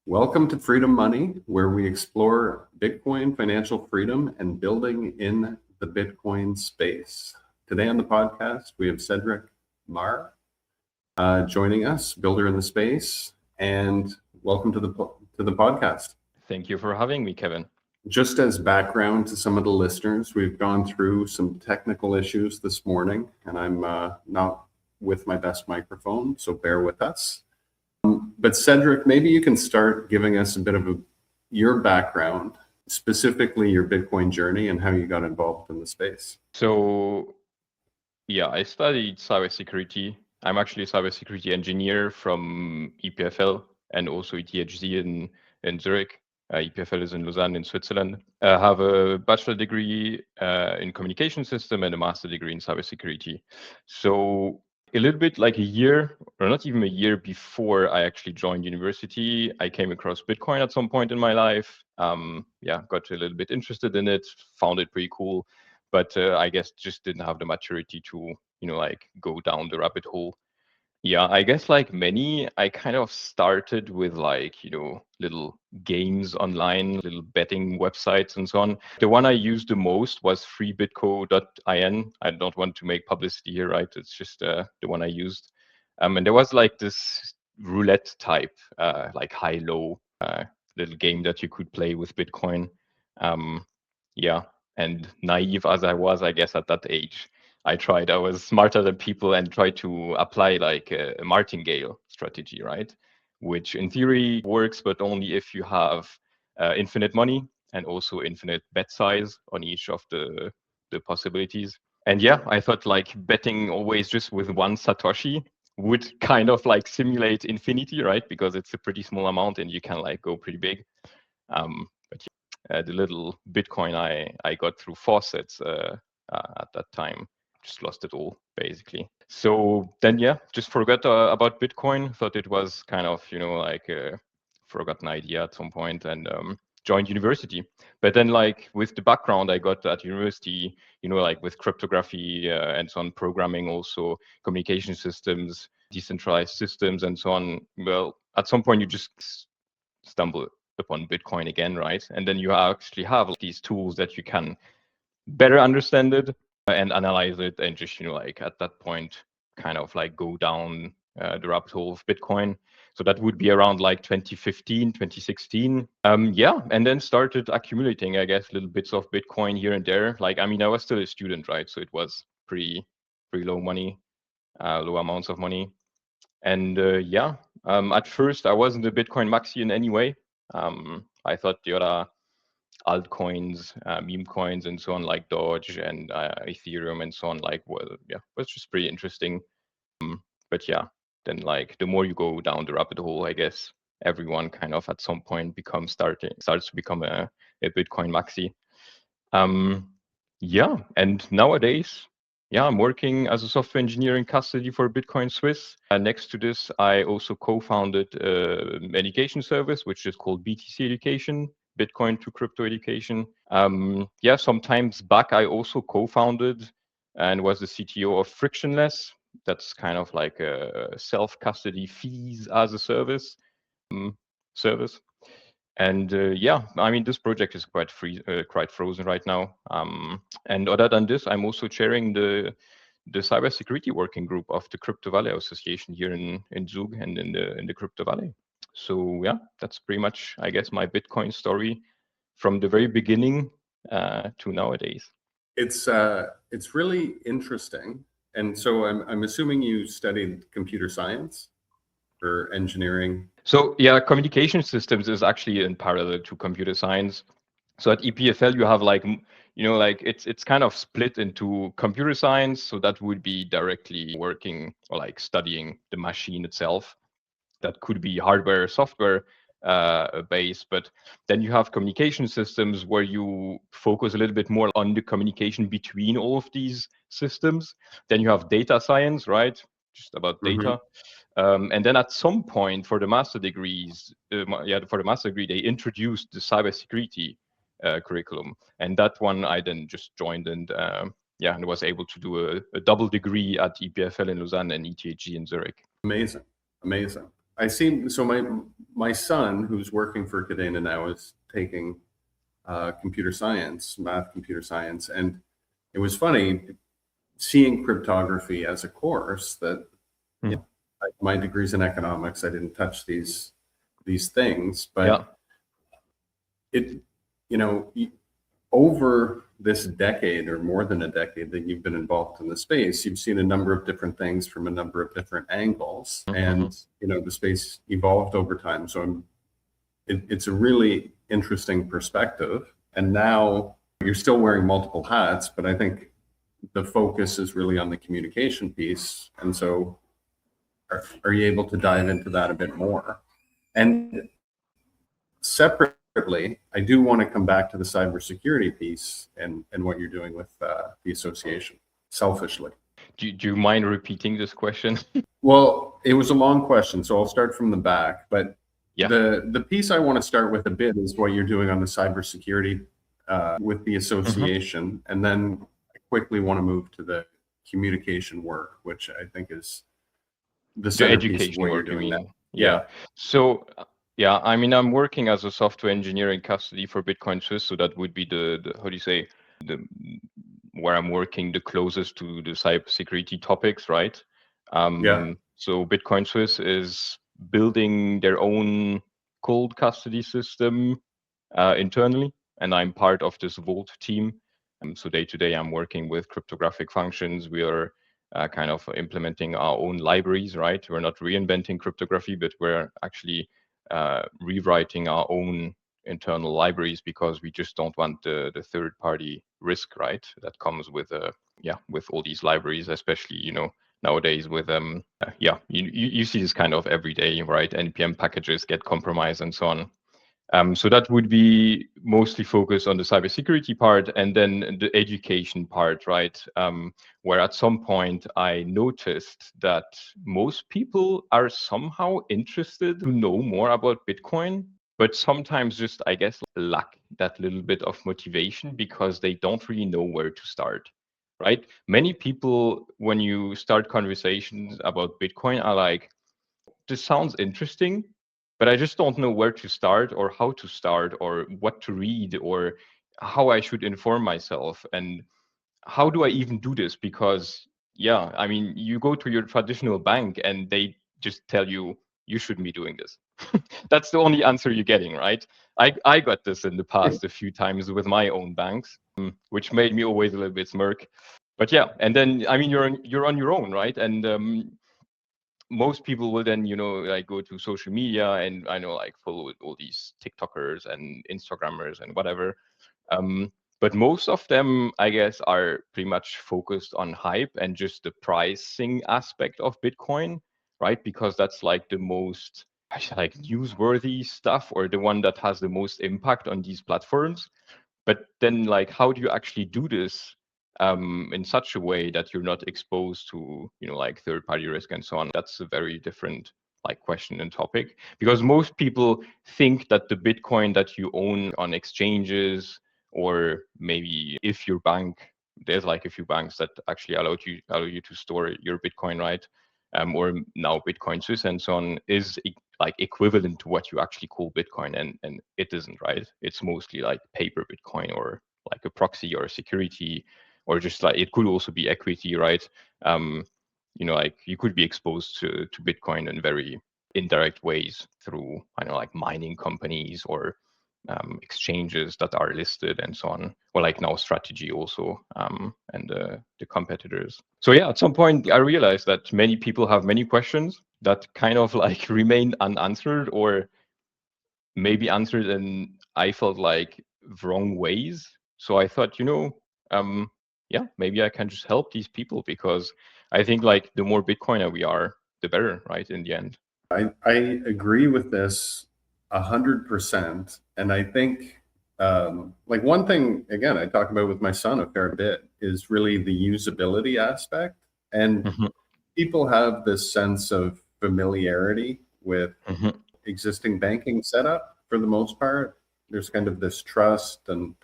Welcome to Freedom Money, where we explore Bitcoin financial freedom and building in the Bitcoin space. Today on the podcast, we have Cedric Marr joining us, builder in the space, and welcome to the podcast. Thank you for having me, Kevin. Just as background to some of the listeners, we've gone through some technical issues this morning, and I'm not with my best microphone, so bear with us. But Cedric, maybe you can start giving us a bit of your background, specifically your Bitcoin journey and how you got involved in the space. So, I studied cybersecurity. I'm actually a cybersecurity engineer from EPFL and also ETHZ in Zurich. EPFL is in Lausanne in Switzerland. I have a bachelor degree in communication system and a master degree in cybersecurity. So a little bit like a year, or not even a year before I actually joined university, I came across Bitcoin at some point in my life. Got a little bit interested in it, found it pretty cool, but I guess just didn't have the maturity to, go down the rabbit hole. Yeah, I guess like many, I kind of started with little games online, little betting websites and so on. The one I used the most was freebitco.in. I don't want to make publicity here, right? It's just the one I used. And there was like this roulette type, like high-low little game that you could play with Bitcoin. And naive as I was, I guess at that age, I was smarter than people and tried to apply like a martingale strategy, right? Which in theory works, but only if you have infinite money and also infinite bet size on each of the possibilities. And yeah, I thought like betting always just with one Satoshi would kind of like simulate infinity, right? Because it's a pretty small amount and you can like go pretty big. The little Bitcoin I got through faucets at that time, just lost it all basically. So then just forgot about Bitcoin. Thought it was kind of like a forgotten idea at some point, and joined university. But then like with the background I got at university, like with cryptography and so on, programming, also communication systems, decentralized systems and so on, well, at some point you just stumble upon Bitcoin again, right? And then you actually have these tools that you can better understand it and analyze it, and just like at that point kind of like go down the rabbit hole of Bitcoin. So that would be around like 2015, 2016. And then started accumulating, I guess, little bits of Bitcoin here and there. Like, I mean, I was still a student, right? So it was pretty low money, low amounts of money. And at first I wasn't a Bitcoin maxi in any way. I thought the other altcoins, meme coins, and so on, like Doge and Ethereum and so on, was just pretty interesting. But then like the more you go down the rabbit hole, I guess everyone kind of at some point starts to become a Bitcoin maxi. And nowadays, I'm working as a software engineer in custody for Bitcoin Swiss. Next to this, I also co-founded an education service, which is called BTC Education, Bitcoin to Crypto Education. Sometimes back, I also co-founded and was the CTO of Frictionless. That's kind of like a self-custody fees as a service service. And I mean, this project is quite frozen right now. And other than this, I'm also chairing the cybersecurity working group of the Crypto Valley Association here in Zug and in the Crypto Valley. So that's pretty much, I guess, my Bitcoin story from the very beginning to nowadays. It's really interesting. And so I'm assuming you studied computer science or engineering. So communication systems is actually in parallel to computer science. So at EPFL you have like it's kind of split into computer science. So that would be directly working or like studying the machine itself. That could be hardware, software based, but then you have communication systems where you focus a little bit more on the communication between all of these systems. Then you have data science, right? Just about data. And then at some point for the master degrees, they introduced the cybersecurity curriculum, and that one I then just joined and was able to do a double degree at EPFL in Lausanne and ETHZ in Zurich. Amazing. I see. So my son, who's working for Cadena now, is taking computer science, computer science, and it was funny seeing cryptography as a course that, you know, my degree's in economics. I didn't touch these things, Yeah. but it, you know, over this decade or more than a decade that you've been involved in the space, you've seen a number of different things from a number of different angles, and you know, the space evolved over time. So it's a really interesting perspective. And now you're still wearing multiple hats, but I think the focus is really on the communication piece. And so are you able to dive into that a bit more? And separately, I do want to come back to the cybersecurity piece and what you're doing with the association, selfishly. Do you mind repeating this question? Well, it was a long question, so I'll start from the back. But Yeah. the piece I want to start with a bit is what you're doing on the cybersecurity with the association, and then I quickly want to move to the communication work, which I think is the centerpiece of education what you're work, you doing mean? now. Yeah. So yeah, I mean, I'm working as a software engineer in custody for Bitcoin Swiss. So that would be the how do you say, the where I'm working the closest to the cybersecurity topics, right? Yeah. So Bitcoin Swiss is building their own cold custody system internally, and I'm part of this Vault team. So day to day, I'm working with cryptographic functions. We are kind of implementing our own libraries, right? We're not reinventing cryptography, but we're actually rewriting our own internal libraries because we just don't want the third party risk, right? That comes with with all these libraries, especially, you know, nowadays with you see this kind of every day, right? NPM packages get compromised and so on. So that would be mostly focused on the cybersecurity part, and then the education part, right? Where at some point I noticed that most people are somehow interested to know more about Bitcoin, but sometimes just, I guess, lack that little bit of motivation because they don't really know where to start, right? Many people, when you start conversations about Bitcoin, are like, this sounds interesting, but I just don't know where to start or how to start or what to read or how I should inform myself. And how do I even do this? Because, yeah, I mean, you go to your traditional bank and they just tell you, you shouldn't be doing this. That's the only answer you're getting, right? I got this in the past a few times with my own banks, which made me always a little bit smirk. But yeah, and then, I mean, you're on your own, right? And most people will then, you know, like go to social media and I know like follow all these TikTokers and Instagrammers and whatever. But most of them, I guess, are pretty much focused on hype and just the pricing aspect of Bitcoin, right? Because that's like the most like newsworthy stuff or the one that has the most impact on these platforms. But then, like, how do you actually do this in such a way that you're not exposed to, you know, like third-party risk and so on? That's a very different like question and topic, because most people think that the Bitcoin that you own on exchanges, or maybe if your bank, there's like a few banks that actually allow you to store your Bitcoin, right? Or now Bitcoin Swiss and so on, is like equivalent to what you actually call Bitcoin, and it isn't, right? It's mostly like paper Bitcoin or like a proxy or a security, or just like it could also be equity, right? You know, like you could be exposed to Bitcoin in very indirect ways through, I don't know, like mining companies or exchanges that are listed and so on, or like now Strategy also, and the competitors. So yeah, at some point I realized that many people have many questions that kind of like remain unanswered or maybe answered in, I felt like, wrong ways. So I thought, you know, yeah, maybe I can just help these people, because I think like the more Bitcoiner we are, the better, right? In the end. I agree with this 100%. And I think like one thing, again, I talk about with my son a fair bit is really the usability aspect. And Mhm, people have this sense of familiarity with mhm, existing banking setup for the most part. There's kind of this trust, and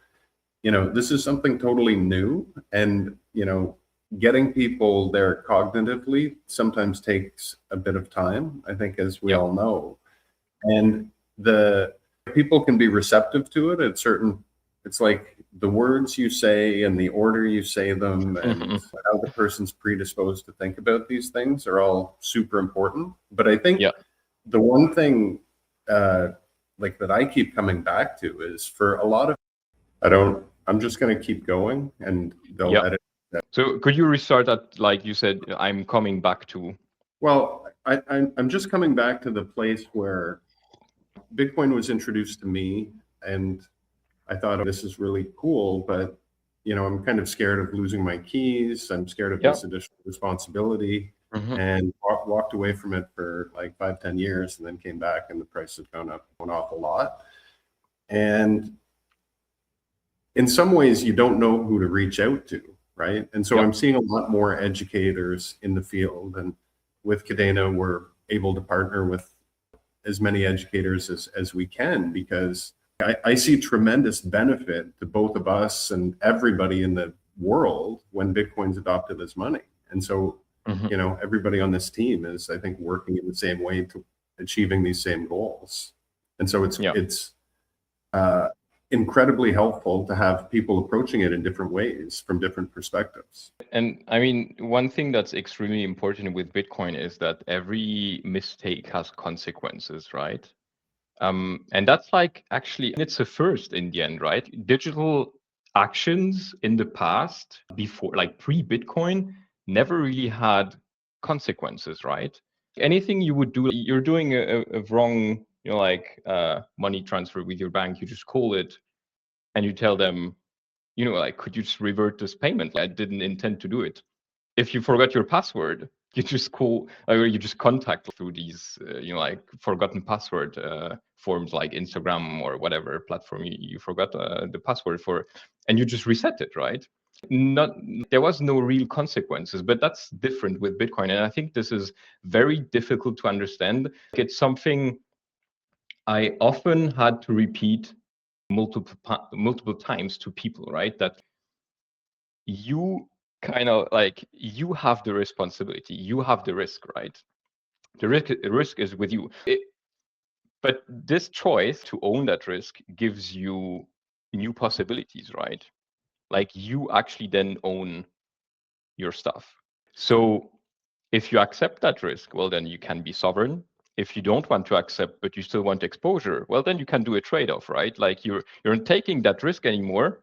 you know, this is something totally new. And you know, getting people there cognitively sometimes takes a bit of time, I think, as we all know. And the people can be receptive to it at certain, it's like the words you say and the order you say them and how the person's predisposed to think about these things are all super important. But I think the one thing like that I keep coming back to is for a lot of, I'm just going to keep going and they'll edit. So could you restart that, like you said, I'm coming back to? Well, I'm just coming back to the place where Bitcoin was introduced to me and I thought, oh, this is really cool, but you know, I'm kind of scared of losing my keys. I'm scared of this additional responsibility, and walked away from it for like 5-10 years, and then came back, and the price has gone up an awful lot. And in some ways, you don't know who to reach out to, right? And so I'm seeing a lot more educators in the field, and with Cadena, we're able to partner with as many educators as we can, because I see tremendous benefit to both of us and everybody in the world when Bitcoin's adopted as money. And so, you know, everybody on this team is, I think, working in the same way to achieving these same goals. And so it's incredibly helpful to have people approaching it in different ways from different perspectives. And I mean, one thing that's extremely important with Bitcoin is that every mistake has consequences, right? And that's like, actually, it's a first in the end, right? Digital actions in the past, before, like pre-Bitcoin, never really had consequences, right? Anything you would do, you're doing a wrong, you know, like money transfer with your bank, you just call it and you tell them, you know, like, could you just revert this payment? I didn't intend to do it. If you forgot your password, you just call, or you just contact through these, you know, like forgotten password forms, like Instagram or whatever platform you forgot the password for, and you just reset it, right? There was no real consequences, but that's different with Bitcoin, and I think this is very difficult to understand. It's something I often had to repeat multiple times to people, right? That you kind of like, you have the responsibility, you have the risk, right? The risk is with you. But this choice to own that risk gives you new possibilities, right? Like, you actually then own your stuff. So if you accept that risk, well, then you can be sovereign. If you don't want to accept, but you still want exposure, well, then you can do a trade-off, right? Like, you're not taking that risk anymore.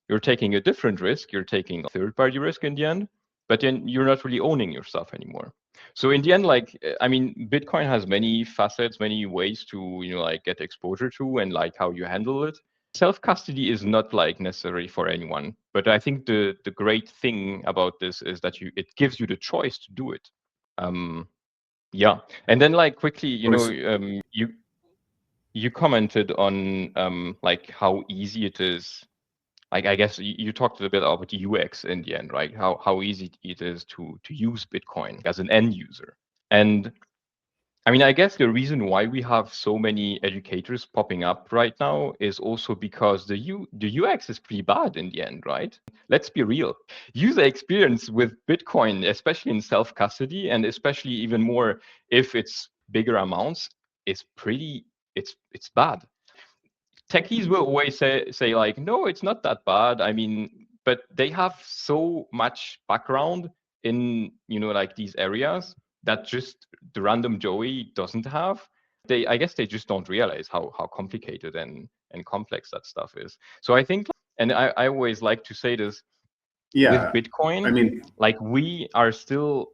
You're taking a different risk. You're taking a third-party risk in the end, but then you're not really owning your stuff anymore. So in the end, like, I mean, Bitcoin has many facets, many ways to, you know, like, get exposure to, and like how you handle it. Self-custody is not like necessary for anyone, but I think the great thing about this is that it gives you the choice to do it. Yeah, and then, like, quickly, you know, you commented on like how easy it is. Like, I guess you talked a bit about UX in the end, right? How easy it is to use Bitcoin as an end user. And I mean, I guess the reason why we have so many educators popping up right now is also because the UX is pretty bad in the end, right? Let's be real. User experience with Bitcoin, especially in self-custody, and especially even more if it's bigger amounts, is pretty, it's bad. Techies will always say like, no, it's not that bad. I mean, but they have so much background in, you know, like, these areas that just the random Joey doesn't have. I guess they just don't realize how complicated and complex that stuff is. So I think, and I always like to say this, with Bitcoin, I mean, like, we are still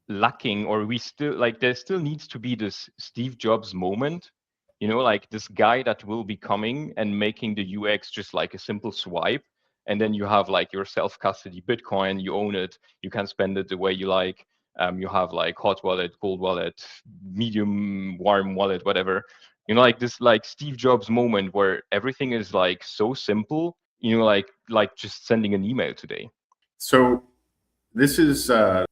lacking, or we still, like, there still needs to be this Steve Jobs moment, you know, like this guy that will be coming and making the UX just like a simple swipe, and then you have like your self-custody Bitcoin, you own it, you can spend it the way you like. You have like hot wallet, cold wallet, medium, warm wallet, whatever, you know, like this, like Steve Jobs moment where everything is like so simple, you know, like just sending an email today. So this is,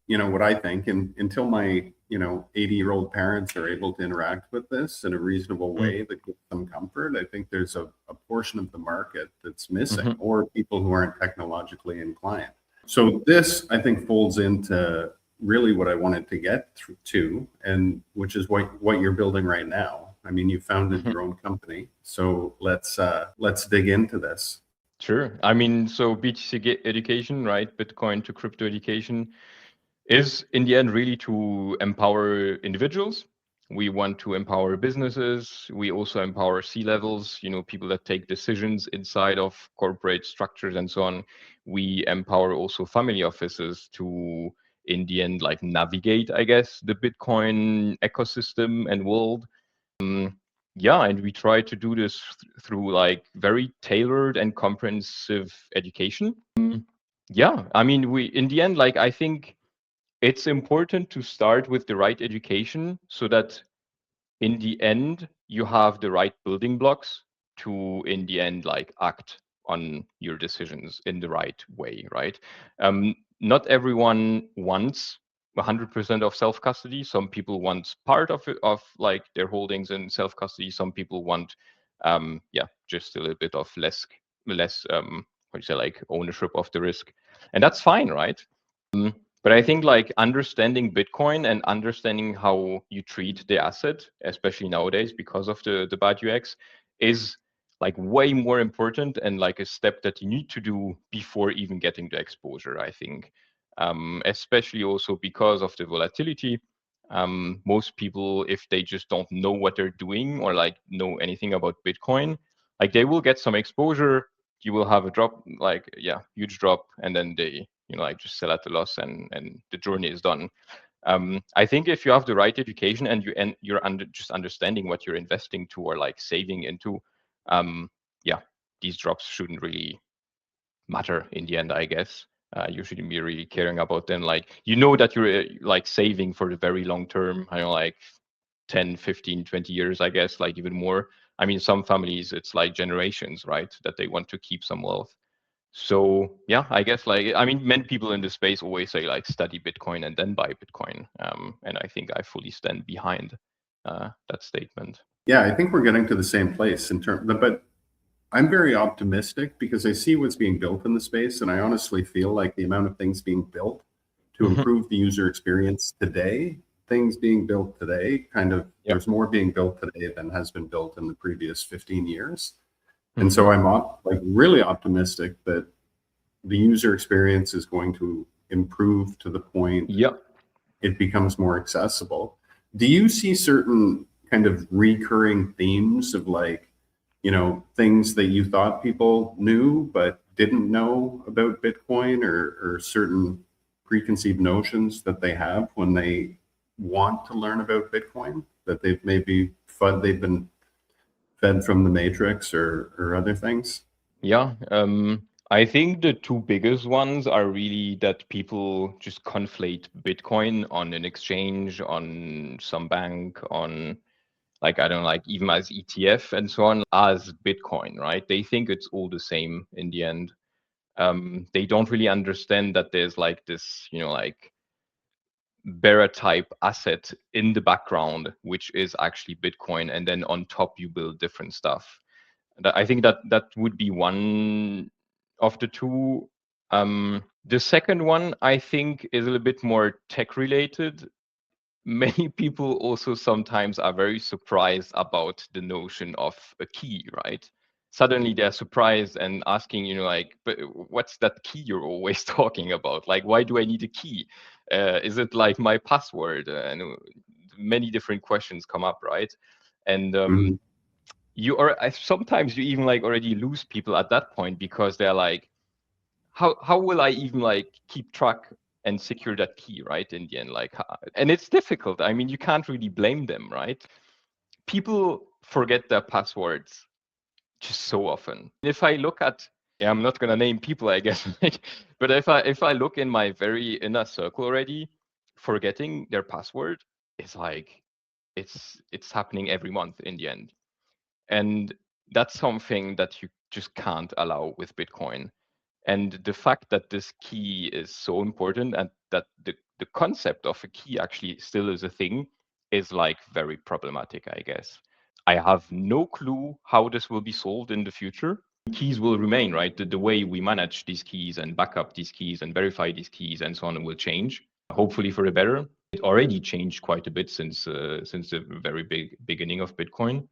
you know, what I think, and until my, you know, 80-year-old parents are able to interact with this in a reasonable way that gives them comfort, I think there's a portion of the market that's missing, or people who aren't technologically inclined. So this, I think, folds into really what I wanted to get to, and which is what you're building right now. I mean, you founded your own company, so let's dig into this. Sure. I mean, so BTC education, right? Bitcoin to crypto education is in the end really to empower individuals. We want to empower businesses. We also empower C-levels, people that take decisions inside of corporate structures and so on. We empower also family offices to, in the end, like navigate, I guess, the Bitcoin ecosystem and world. Yeah, and we try to do this through like very tailored and comprehensive education. Yeah, I mean, in the end, like, I think it's important to start with the right education so that in the end you have the right building blocks to in the end like act on your decisions in the right way, right? Not everyone wants 100% of self-custody. Some people want part of it, of like their holdings in self-custody. Some people want just a little bit of less what you say, like ownership of the risk, and that's fine, right? But I think like understanding Bitcoin and understanding how you treat the asset, especially nowadays because of the bad UX, is like way more important and like a step that you need to do before even getting the exposure, I think. Especially also because of the volatility. Most people, if they just don't know what they're doing or like know anything about Bitcoin, like they will get some exposure, you will have a drop, like huge drop, and then they like just sell at a loss, and the journey is done. I think if you have the right education and you're just understanding what you're investing to or like saving into, these drops shouldn't really matter in the end, I guess. You shouldn't be really caring about them. Like, that you're like saving for the very long term, like 10, 15, 20 years, I guess, like even more. I mean, some families, it's like generations, right? That they want to keep some wealth. So yeah, I guess like, I mean, many people in the space always say like study Bitcoin and then buy Bitcoin. And I think I fully stand behind that statement. Yeah, I think we're getting to the same place in terms, but I'm very optimistic because I see what's being built in the space, and I honestly feel like the amount of things being built to improve the user experience today, things being built today, there's more being built today than has been built in the previous 15 years. And so I'm really optimistic that the user experience is going to improve to the point it becomes more accessible. Do you see certain kind of recurring themes of like, things that you thought people knew but didn't know about Bitcoin, or certain preconceived notions that they have when they want to learn about Bitcoin that they've been fed from the Matrix or other things? Yeah, I think the two biggest ones are really that people just conflate Bitcoin on an exchange, on some bank, on like, I don't know, like even as ETF and so on, as Bitcoin, right? They think it's all the same in the end. They don't really understand that there's like this, like bearer type asset in the background, which is actually Bitcoin. And then on top, you build different stuff. I think that would be one of the two. The second one, I think, is a little bit more tech related. Many people also sometimes are very surprised about the notion of a key, right? Suddenly they're surprised and asking, like, but what's that key you're always talking about? Like, why do I need a key? Is it like my password? And many different questions come up, right? And sometimes you even like already lose people at that point because they're like, how will I even like keep track and secure that key, right? In the end, like, and it's difficult. I mean, you can't really blame them, right? People forget their passwords just so often. If I look at, I'm not gonna name people, I guess, but if I look in my very inner circle already, forgetting their password is like, it's happening every month in the end. And that's something that you just can't allow with Bitcoin. And the fact that this key is so important and that the concept of a key actually still is a thing is like very problematic, I guess. I have no clue how this will be solved in the future. keys will remain, right? The way we manage these keys and back up these keys and verify these keys and so on will change, hopefully for the better. It already changed quite a bit since the very beginning of Bitcoin,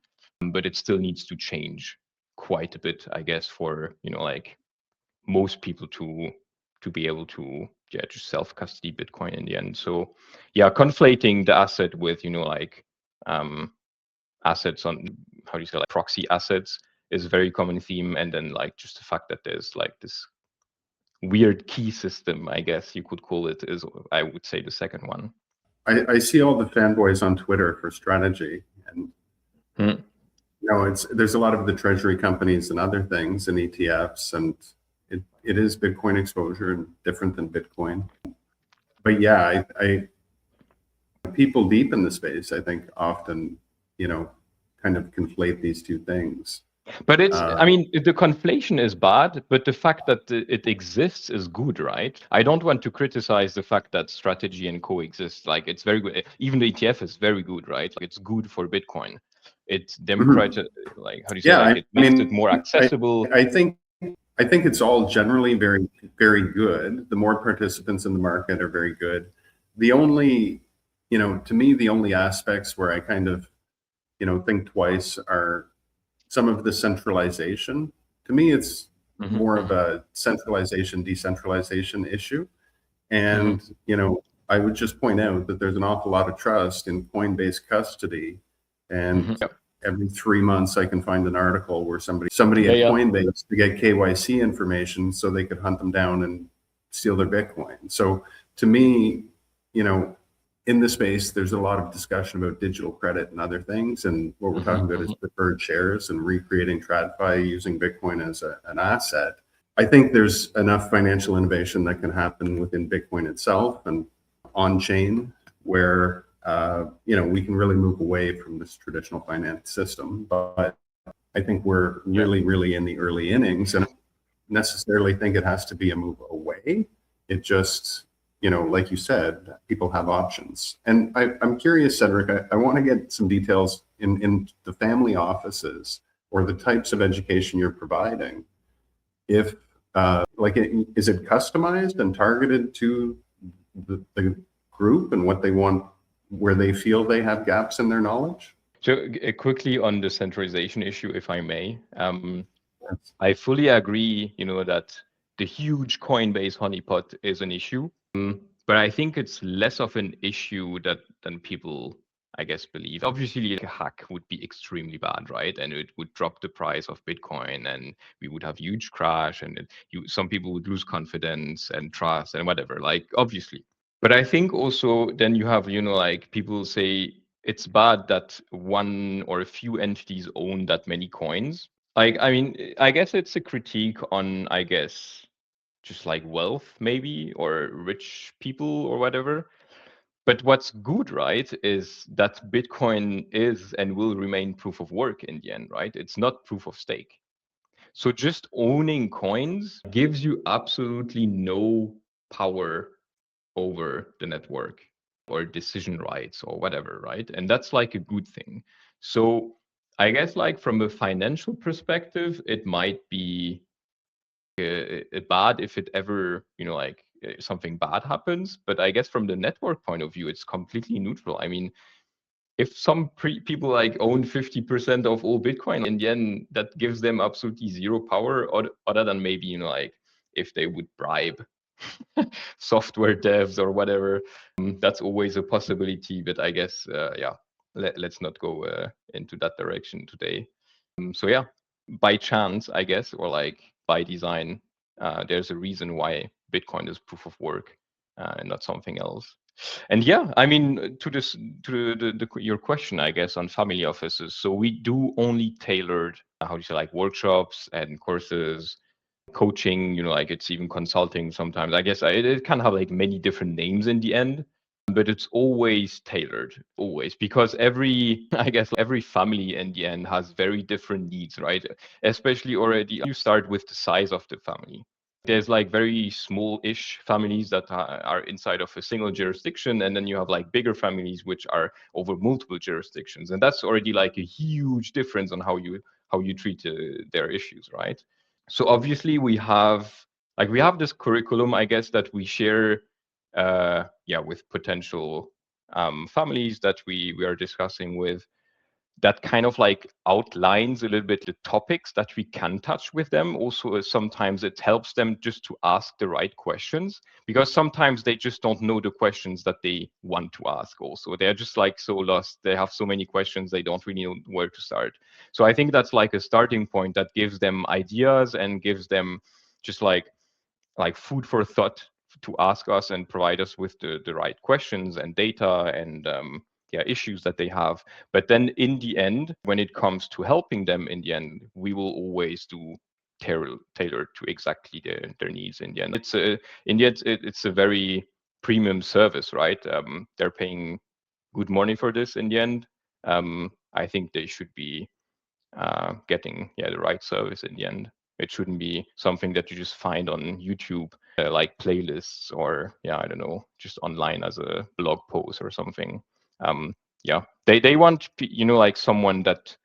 but it still needs to change quite a bit, I guess, for like most people to be able to just self-custody Bitcoin in the end. So yeah, conflating the asset with like assets on, how do you say, like proxy assets is a very common theme. And then like just the fact that there's like this weird key system, I guess you could call it, is, I would say, the second one. I see all the fanboys on Twitter for strategy, and there's a lot of the treasury companies and other things and ETFs, and it is Bitcoin exposure and different than Bitcoin. But yeah, I people deep in the space, I think, often kind of conflate these two things. But it's, I mean, the conflation is bad, but the fact that it exists is good, right? I don't want to criticize the fact that strategy and coexist. Like, it's very good. Even the ETF is very good, right? Like, it's good for Bitcoin. It's democratic, like, how do you say, like, it makes it more accessible. I think it's all generally very, very good. The more participants in the market are very good. The only, to me, the only aspects where I kind of, think twice are some of the centralization. To me, it's more of a centralization, decentralization issue. And, I would just point out that there's an awful lot of trust in Coinbase custody. And every 3 months, I can find an article where somebody at Coinbase to get KYC information so they could hunt them down and steal their Bitcoin. So to me, in the space, there's a lot of discussion about digital credit and other things. And what we're talking about is preferred shares and recreating TradFi using Bitcoin as an asset. I think there's enough financial innovation that can happen within Bitcoin itself and on-chain where, we can really move away from this traditional finance system. But I think we're really, really in the early innings, and I don't necessarily think it has to be a move away. It just, like you said, people have options. And I'm curious, Cedric, I want to get some details in the family offices or the types of education you're providing. If, is it customized and targeted to the group and what they want, where they feel they have gaps in their knowledge? So quickly on the centralization issue, if I may, I fully agree, that the huge Coinbase honeypot is an issue. But I think it's less of an issue than people, I guess, believe. Obviously, a hack would be extremely bad, right? And it would drop the price of Bitcoin, and we would have huge crash, and some people would lose confidence and trust and whatever, like, obviously. But I think also then you have, like, people say it's bad that one or a few entities own that many coins. Like, I mean, I guess it's a critique on, I guess, just like wealth maybe, or rich people or whatever. But what's good, right, is that Bitcoin is and will remain proof of work in the end, right? It's not proof of stake. So just owning coins gives you absolutely no power over the network or decision rights or whatever, right? And that's like a good thing. So I guess, like, from a financial perspective, it might be bad if it ever, like, something bad happens. But I guess from the network point of view, it's completely neutral. I mean, if some people like own 50% of all Bitcoin, in the end, that gives them absolutely zero power, other than maybe, like, if they would bribe software devs or whatever. That's always a possibility. But I guess, let's not go into that direction today. So yeah, by chance, I guess, or like by design, there's a reason why Bitcoin is proof of work and not something else. And yeah, I mean, to your question, I guess, on family offices. So we do only tailored, how do you say, like, workshops and courses, coaching, like, it's even consulting sometimes. I guess it can have like many different names in the end, but it's always tailored, always, because every family in the end has very different needs, right? Especially already you start with the size of the family. There's like very small-ish families that are inside of a single jurisdiction, and then you have like bigger families which are over multiple jurisdictions, and that's already like a huge difference on how you treat their issues, right? So obviously we have this curriculum, I guess, that we share with potential families that we are discussing with, that kind of like outlines a little bit the topics that we can touch with them. Also, sometimes it helps them just to ask the right questions, because sometimes they just don't know the questions that they want to ask. Also, they're just like so lost. They have so many questions, they don't really know where to start. So I think that's like a starting point that gives them ideas and gives them just like food for thought to ask us and provide us with the right questions and data and issues that they have. But then in the end, when it comes to helping them in the end, we will always do tailored to exactly their needs in the end. It's it's a very premium service, right? They're paying good money for this in the end. I think they should be getting the right service in the end. It shouldn't be something that you just find on YouTube, like playlists, or I don't know, just online as a blog post or something. They want like someone that,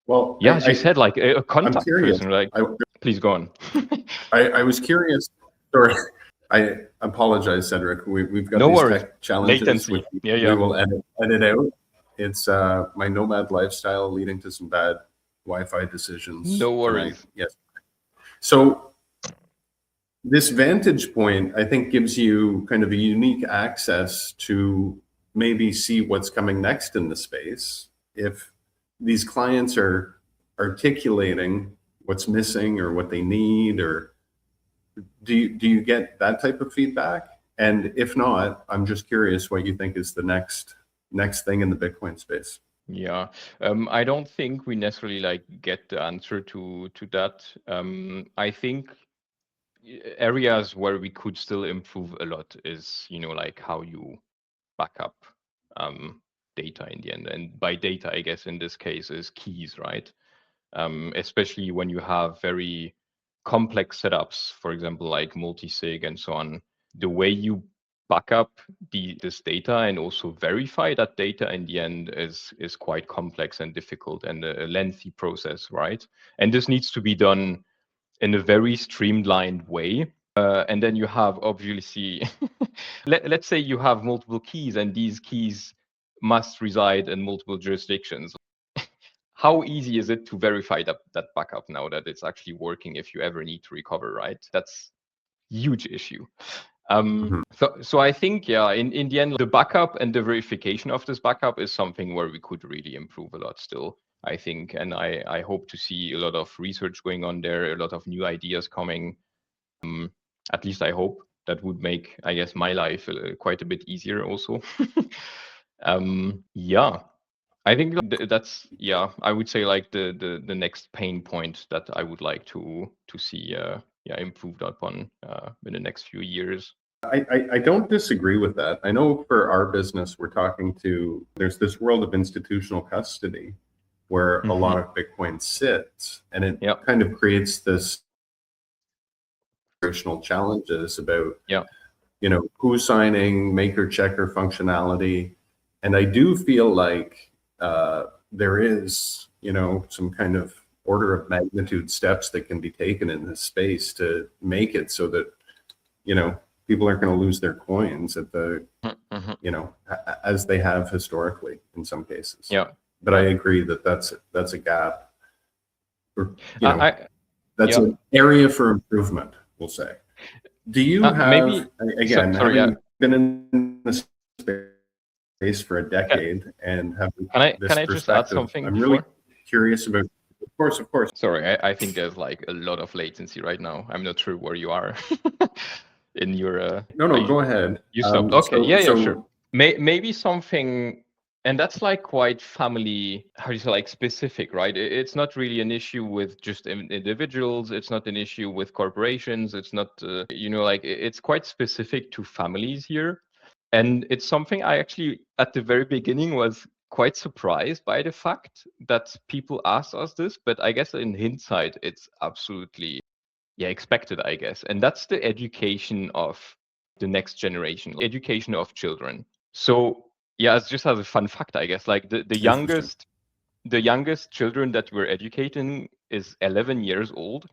Well, as you said, like a I'm contact curious. person. Like, please go on. I was curious. Sorry, I apologize, Cedric. We've got No these worries. tech challenges, Latency. which Yeah. we will edit out. It's my nomad lifestyle leading to some bad Wi-Fi decisions No tonight. worries. Yes. So this vantage point, I think, gives you kind of a unique access to maybe see what's coming next in the space. If these clients are articulating what's missing or what they need, or do you get that type of feedback? And if not, I'm just curious what you think is the next thing in the Bitcoin space. Yeah, I don't think we necessarily like get the answer to that. I think areas where we could still improve a lot is, like how you back up data in the end. And by data, I guess in this case is keys, right? Especially when you have very complex setups, for example, like multi-sig and so on, the way you back up this data and also verify that data in the end is quite complex and difficult and a lengthy process, right? And this needs to be done in a very streamlined way. And then you have obviously, let's say you have multiple keys and these keys must reside in multiple jurisdictions. How easy is it to verify that backup now that it's actually working if you ever need to recover, right? That's huge issue. So I think, in the end, the backup and the verification of this backup is something where we could really improve a lot still, I think. And I hope to see a lot of research going on there, a lot of new ideas coming. At least I hope that would make, I guess, my life quite a bit easier also. I think that's, I would say like the next pain point that I would like to see improved upon in the next few years. I don't disagree with that. I know for our business, we're talking to, there's this world of institutional custody where a lot of Bitcoin sits, and it kind of creates this operational challenges about, who's signing maker checker functionality. And I do feel like there is, some kind of order of magnitude steps that can be taken in this space to make it so that, people aren't going to lose their coins at the, as they have historically in some cases. Yeah. But I agree that that's a gap. Or, that's an area for improvement, we'll say. Do you have, maybe, again, having been in the space for a decade and have this can I just add something I'm before? really curious about, of course. Sorry, I think there's like a lot of latency right now. I'm not sure where you are in your. No, go ahead. You stopped. Okay, sure. Maybe something, and that's like quite family, how do you say, like specific, right? It's not really an issue with just individuals. It's not an issue with corporations. It's not, like it's quite specific to families here. And it's something I actually, at the very beginning, was quite surprised by the fact that people asked us this. But I guess in hindsight, it's absolutely expected, I guess. And that's the education of the next generation, education of children. So it's just as a fun fact, I guess, like the youngest children that we're educating is 11 years old.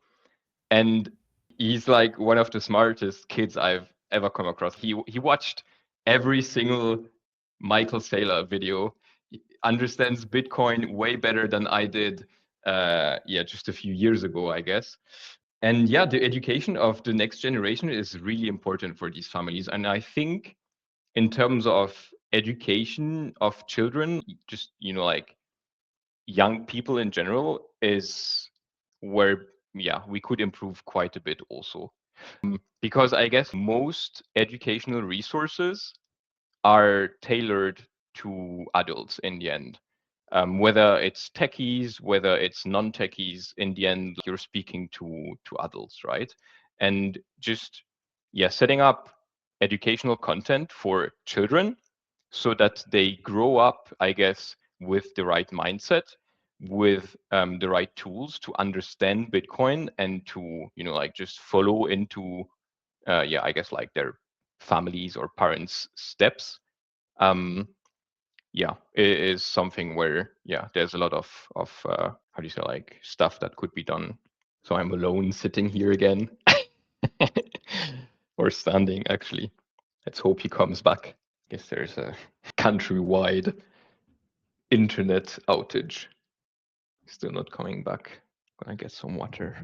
And he's like one of the smartest kids I've ever come across. He watched every single Michael Saylor video. He understands Bitcoin way better than I did. Just a few years ago, I guess. And yeah, the education of the next generation is really important for these families. And I think in terms of education of children, just like young people in general, is where we could improve quite a bit also. Because I guess most educational resources are tailored to adults in the end. Whether it's techies, whether it's non-techies, in the end, you're speaking to adults, right? And just setting up educational content for children so that they grow up, I guess, with the right mindset, with the right tools to understand Bitcoin and to just follow into I guess like their families or parents' steps. It is something where there's a lot of how do you say, like, stuff that could be done. So I'm alone sitting here again, or standing actually. Let's hope he comes back. I guess there's a countrywide internet outage. Still not coming back. Gonna get some water.